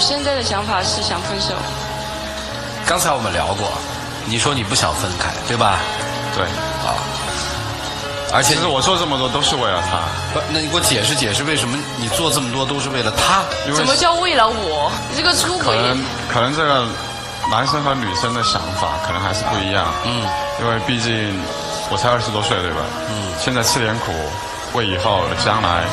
现在的想法是想分手。刚才我们聊过，你说你不想分开，对吧？对啊。而且其实我做这么多都是为了他。不，那你给我解释解释，为什么你做这么多都是为了他？怎么叫为了我？你这个出轨。可能这个男生和女生的想法可能还是不一样。因为毕竟我才20多岁，对吧？现在吃点苦，为以后将来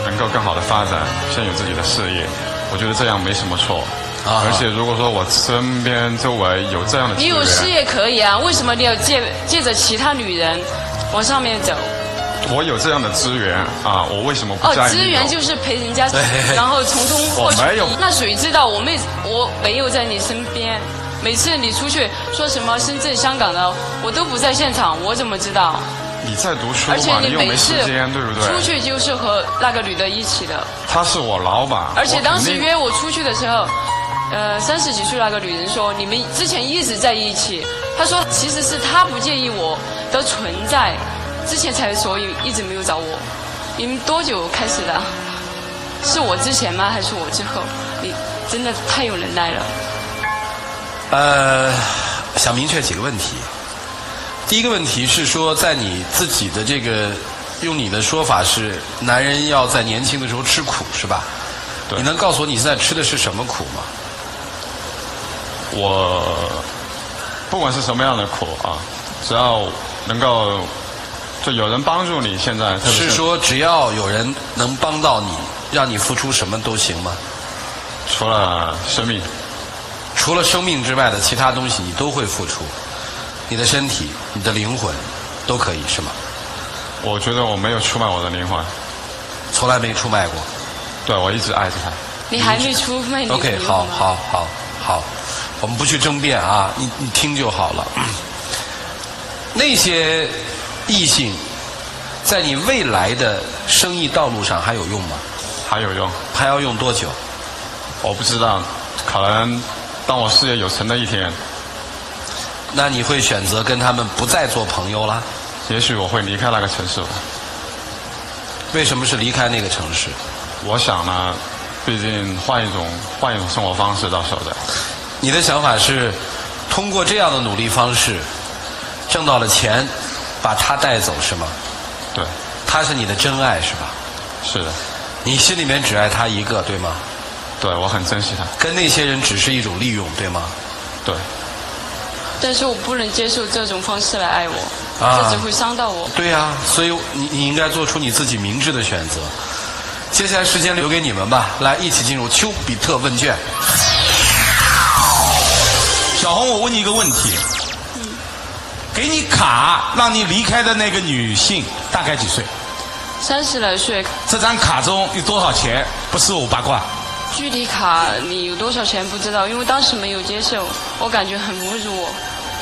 能够更好的发展，先有自己的事业，我觉得这样没什么错。而且如果说我身边周围有这样的资源，你有事业可以啊，为什么你要借着其他女人往上面走？我有这样的资源啊，我为什么不在意？资源就是陪人家，然后从中获取。我没有。那谁知道我没有在你身边？每次你出去说什么深圳、香港的，我都不在现场，我怎么知道？你在读书嘛，而且你又没时间，对不对？出去就是和那个女的一起的。她是我老板。而且当时约我出去的时候，30几岁那个女人说，你们之前一直在一起。她说其实是她不介意我的存在，之前才所以一直没有找我。你们多久开始的？是我之前吗？还是我之后？你真的太有能耐了。想明确几个问题。第一个问题是说，在你自己的这个，用你的说法是，男人要在年轻的时候吃苦，是吧？对。你能告诉我你现在吃的是什么苦吗？我不管是什么样的苦啊，只要能够就有人帮助你，现在是说只要有人能帮到你，让你付出什么都行吗？除了生命。除了生命之外的其他东西，你都会付出。你的身体、你的灵魂，都可以是吗？我觉得我没有出卖我的灵魂，从来没出卖过。对，我一直爱着他。你还没出卖你的灵魂 OK， 好，我们不去争辩啊，你听就好了。那些异性，在你未来的生意道路上还有用吗？还有用。还要用多久？我不知道，可能当我事业有成的一天。那你会选择跟他们不再做朋友啦？也许我会离开那个城市吧。为什么是离开那个城市？我想呢，毕竟换一种生活方式到手的。你的想法是，通过这样的努力方式，挣到了钱，把他带走是吗？对。他是你的真爱是吧？是的。你心里面只爱他一个对吗？对，我很珍惜他。跟那些人只是一种利用对吗？对。但是我不能接受这种方式来爱我，这只会伤到我。对呀，所以你应该做出你自己明智的选择。接下来时间留给你们吧，来一起进入丘比特问卷。小红，我问你一个问题，给你卡让你离开的那个女性大概几岁？30来岁。这张卡中有多少钱？不是我八卦。具体卡你有多少钱不知道，因为当时没有接受，我感觉很侮辱我。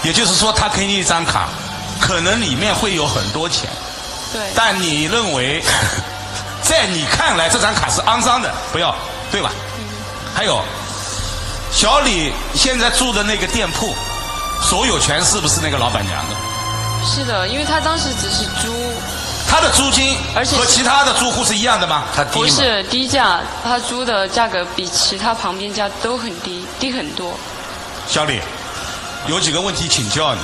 也就是说，他给你一张卡，可能里面会有很多钱。对。但你认为，在你看来这张卡是肮脏的，不要，对吧？还有，小李现在住的那个店铺，所有权是不是那个老板娘的？是的，因为他当时只是租。他的租金和其他的住户是一样的吗？他低吗？不是低价，他租的价格比其他旁边家都很低，低很多。小李，有几个问题请教你。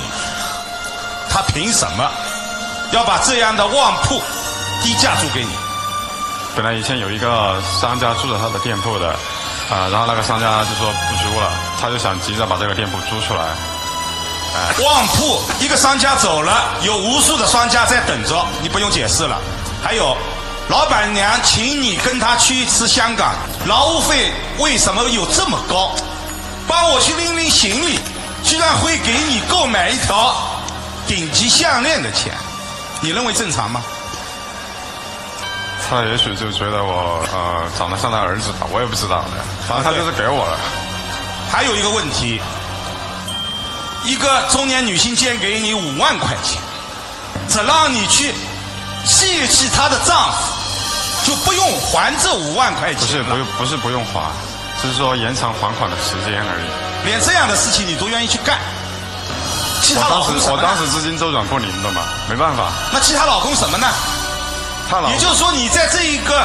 他凭什么要把这样的旺铺低价租给你？本来以前有一个商家租了他的店铺的，然后那个商家就说不租了，他就想急着把这个店铺租出来。旺铺一个商家走了，有无数的商家在等着，你不用解释了。还有，老板娘请你跟她去一次香港，劳务费为什么有这么高？帮我去拎拎行李，居然会给你购买一条顶级项链的钱，你认为正常吗？他也许就觉得我长得像他儿子吧，我也不知道的，反正他就是给我了。还有一个问题。一个中年女性借给你5万块钱，只让你去泄气她的丈夫，就不用还这5万块钱了。不是不用还，只是说延长还款的时间而已。连这样的事情你都愿意去干？其他老公什么呢？我当时资金周转不灵的嘛，没办法。那其他老公什么呢？也就是说，你在这一个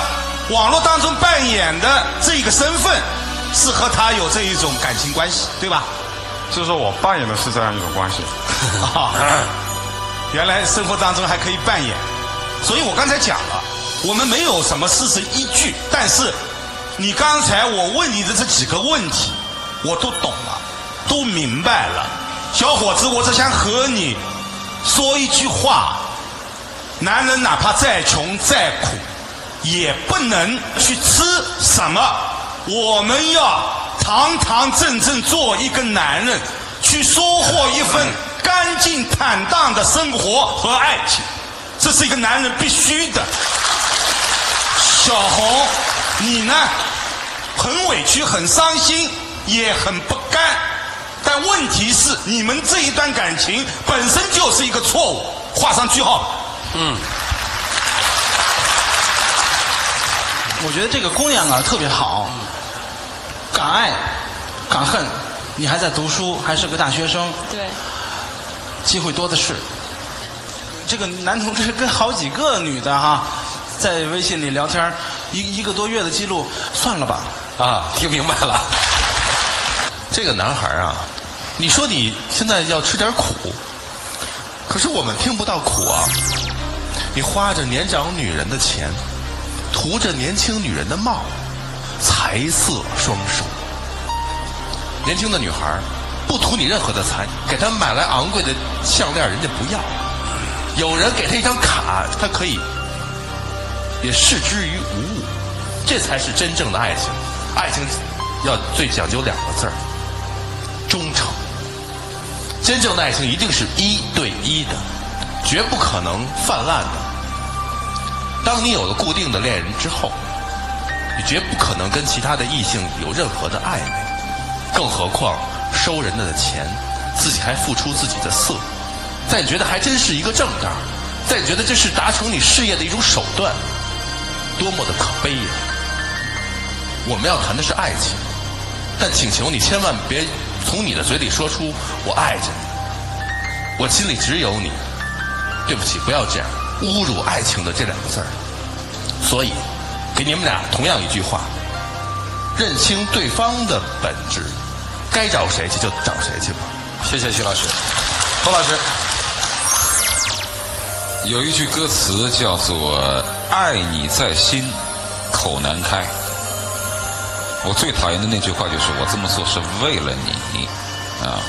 网络当中扮演的这一个身份，是和他有这一种感情关系，对吧？就是说我扮演的是这样一种关系。原来生活当中还可以扮演，所以我刚才讲了，我们没有什么事实依据，但是你刚才我问你的这几个问题，我都懂了，都明白了。小伙子，我只想和你说一句话：男人哪怕再穷再苦，也不能去吃什么。我们要堂堂正正做一个男人，去收获一份干净坦荡的生活和爱情，这是一个男人必须的。小红，你呢，很委屈，很伤心，也很不甘，但问题是你们这一段感情本身就是一个错误，画上句号。我觉得这个姑娘啊特别好，敢爱敢恨，你还在读书，还是个大学生，对，机会多的是。这个男同志跟好几个女的哈，在微信里聊天，一个多月的记录，算了吧。啊，听明白了。这个男孩啊，你说你现在要吃点苦，可是我们听不到苦啊。你花着年长女人的钱，涂着年轻女人的貌，财色双收。年轻的女孩不图你任何的财，给她买来昂贵的项链，人家不要。有人给她一张卡，她可以也视之于无物。这才是真正的爱情。爱情要最讲究2个字儿：忠诚。真正的爱情一定是1对1的，绝不可能泛滥的。当你有了固定的恋人之后，你绝不可能跟其他的异性有任何的暧昧，更何况收人家的钱，自己还付出自己的色，在你觉得还真是一个正道，在你觉得这是达成你事业的一种手段，多么的可悲呀！我们要谈的是爱情，但请求你千万别从你的嘴里说出我爱着你，我心里只有你。对不起，不要这样侮辱爱情的这2个字儿。所以给你们俩同样一句话：认清对方的本质，该找谁去就找谁去吧。谢谢徐老师。侯老师，有一句歌词叫做“爱你在心，口难开”。我最讨厌的那句话就是“我这么做是为了你”啊。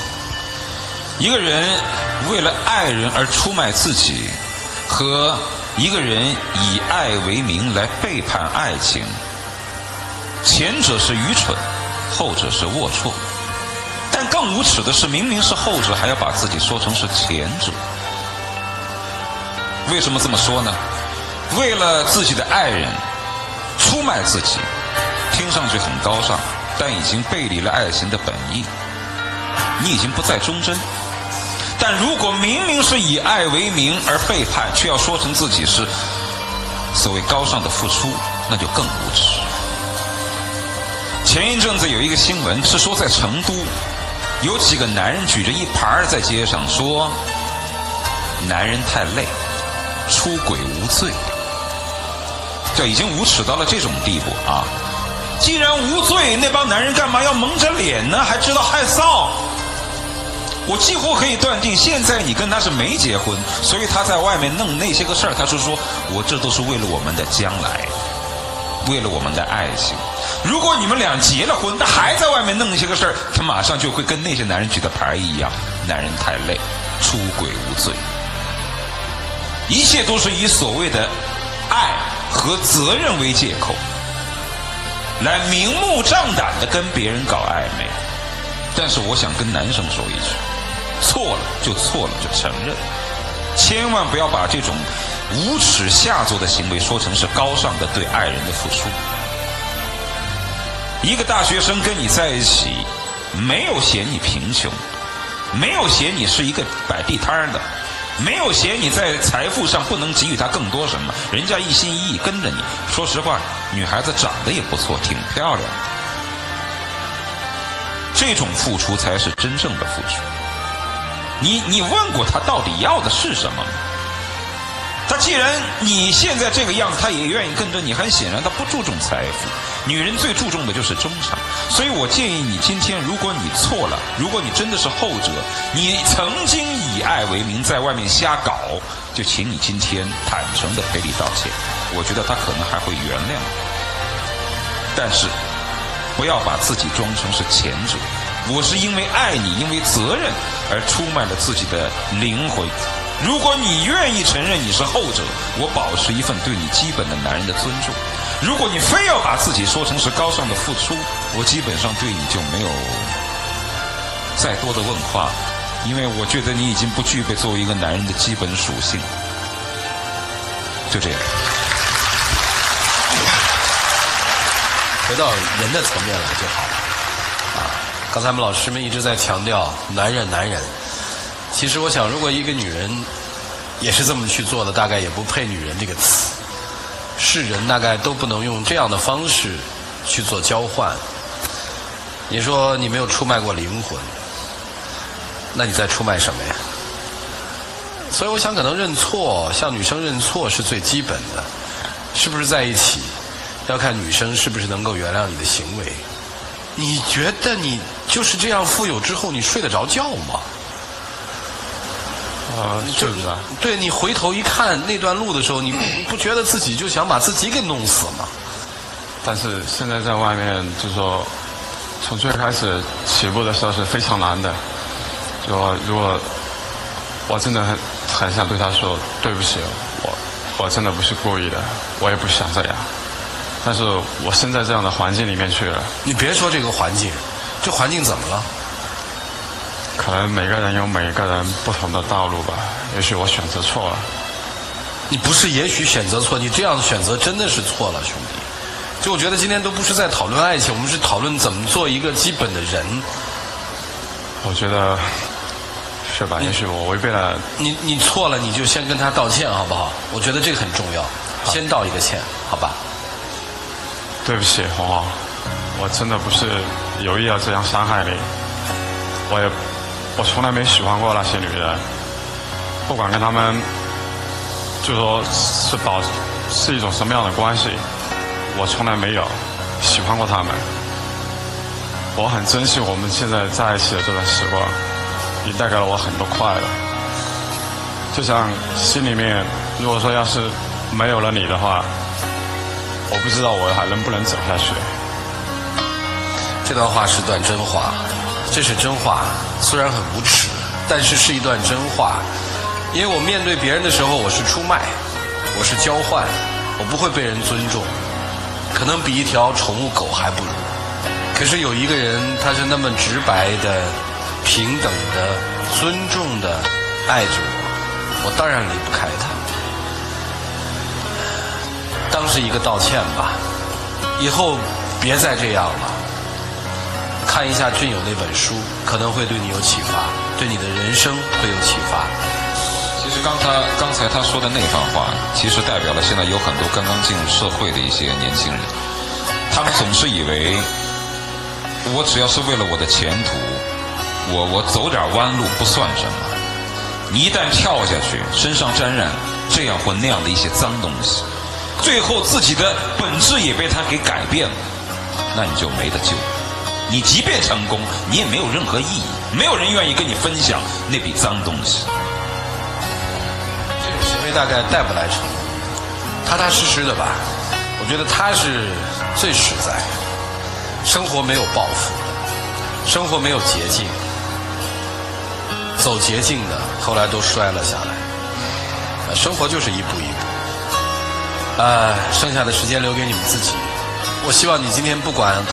一个人为了爱人而出卖自己，和一个人以爱为名来背叛爱情，前者是愚蠢，后者是龌龊。但更无耻的是，明明是后者，还要把自己说成是前者。为什么这么说呢？为了自己的爱人出卖自己，听上去很高尚，但已经背离了爱情的本意。你已经不再忠贞。但如果明明是以爱为名而背叛，却要说成自己是所谓高尚的付出，那就更无耻。前一阵子有一个新闻是说，在成都有几个男人举着一牌在街上说男人太累，出轨无罪。这已经无耻到了这种地步啊！既然无罪，那帮男人干嘛要蒙着脸呢？还知道害臊？我几乎可以断定，现在你跟他是没结婚，所以他在外面弄那些个事儿，他是说我这都是为了我们的将来，为了我们的爱情。如果你们俩结了婚，他还在外面弄那些个事儿，他马上就会跟那些男人举的牌一样，男人太累，出轨无罪。一切都是以所谓的爱和责任为借口，来明目张胆的跟别人搞暧昧。但是我想跟男生说一句，错了就错了，就承认，千万不要把这种无耻下作的行为说成是高尚的对爱人的付出。一个大学生跟你在一起，没有嫌你贫穷，没有嫌你是一个摆地摊的，没有嫌你在财富上不能给予他更多什么，人家一心一意跟着你。说实话，女孩子长得也不错，挺漂亮的。这种付出才是真正的付出。你问过他到底要的是什么吗？他既然你现在这个样子，他也愿意跟着你，很显然他不注重财富。女人最注重的就是忠诚，所以我建议你今天，如果你错了，如果你真的是后者，你曾经以爱为名在外面瞎搞，就请你今天坦诚地赔礼道歉，我觉得他可能还会原谅你。但是不要把自己装成是前者，我是因为爱你，因为责任而出卖了自己的灵魂。如果你愿意承认你是后者，我保持一份对你基本的男人的尊重。如果你非要把自己说成是高尚的付出，我基本上对你就没有再多的问话，因为我觉得你已经不具备作为一个男人的基本属性。就这样。回到人的层面来就好了。刚才我们老师们一直在强调男人，男人。其实我想，如果一个女人也是这么去做的，大概也不配女人这个词。世人大概都不能用这样的方式去做交换。你说你没有出卖过灵魂，那你在出卖什么呀？所以我想，可能认错，向女生认错是最基本的。是不是在一起，要看女生是不是能够原谅你的行为。你觉得你就是这样富有之后，你睡得着觉吗？就是啊。对，你回头一看那段路的时候，你不觉得自己就想把自己给弄死吗？但是现在在外面，就是说，从最开始起步的时候是非常难的。就如果我真的很想对他说对不起，我真的不是故意的，我也不想这样。但是我身在这样的环境里面去了。你别说这个环境，这环境怎么了？可能每个人有每个人不同的道路吧，也许我选择错了。你不是也许选择错，你这样的选择真的是错了，兄弟。就我觉得今天都不是在讨论爱情，我们是讨论怎么做一个基本的人。我觉得是吧？也许我违背了。你错了，你就先跟他道歉，好不好？我觉得这个很重要，先道一个歉，好吧？对不起，红红，我真的不是有意要这样伤害你。我从来没喜欢过那些女人，不管跟她们就说是一种什么样的关系，我从来没有喜欢过她们。我很珍惜我们现在在一起的这段时光，也带给了我很多快乐。就像心里面，如果说要是没有了你的话，我不知道我还能不能走下去。这段话是段真话，这是真话，虽然很无耻，但是是一段真话。因为我面对别人的时候，我是出卖，我是交换，我不会被人尊重，可能比一条宠物狗还不如。可是有一个人，他是那么直白的、平等的、尊重的爱着我，我当然离不开他。当是一个道歉吧，以后别再这样了。看一下俊友那本书，可能会对你有启发，对你的人生会有启发。其实刚才他说的那番话，其实代表了现在有很多刚刚进入社会的一些年轻人，他们总是以为我只要是为了我的前途，我走点弯路不算什么。你一旦跳下去，身上沾染这样或那样的一些脏东西，最后自己的本质也被他给改变了，那你就没得救。你即便成功，你也没有任何意义，没有人愿意跟你分享那笔脏东西。这种行为大概带不来成功，踏踏实实的吧。我觉得他是最实在的。生活没有抱负，生活没有捷径，走捷径的后来都摔了下来。生活就是一步一步。剩下的时间留给你们自己。我希望你今天不管